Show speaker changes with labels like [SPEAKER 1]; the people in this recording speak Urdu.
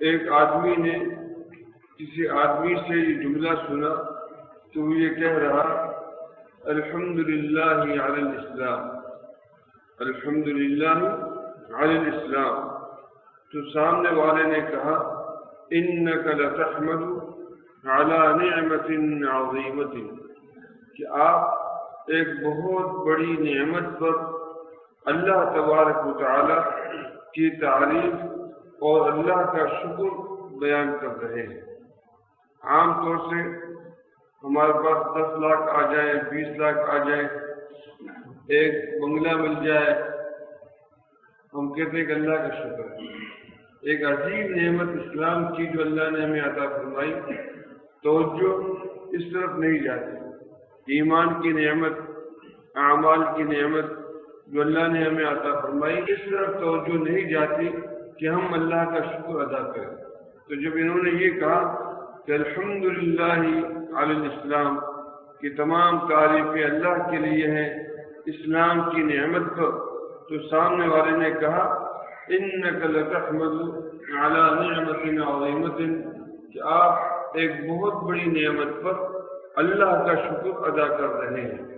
[SPEAKER 1] ایک آدمی نے کسی آدمی سے یہ جملہ سنا تو وہ یہ کہہ رہا الحمدللہ علی الاسلام، الحمدللہ علی الاسلام، تو سامنے والے نے کہا انک لتحمد علی نعمت عظیمت، کہ آپ ایک بہت بڑی نعمت پر اللہ تبارک و تعالی کی تعریف اور اللہ کا شکر بیان کر رہے ہیں۔ عام طور سے ہمارے پاس 10 لاکھ آ جائیں، 20 لاکھ آ جائیں، ایک بنگلہ مل جائے، ہم کہتے ہیں کہ اللہ کا شکر ہے۔ ایک عظیم نعمت اسلام کی جو اللہ نے ہمیں عطا فرمائی، توجہ اس طرف نہیں جاتی۔ ایمان کی نعمت، اعمال کی نعمت جو اللہ نے ہمیں عطا فرمائی، اس طرف توجہ نہیں جاتی کہ ہم اللہ کا شکر ادا کریں۔ تو جب انہوں نے یہ کہا کہ الحمدللہ علی الاسلام، کہ تمام تعریفیں اللہ کے لیے ہیں اسلام کی نعمت پر، تو سامنے والے نے کہا انک لتحمد علی نعمت عظیمت، کہ آپ ایک بہت بڑی نعمت پر اللہ کا شکر ادا کر رہے ہیں۔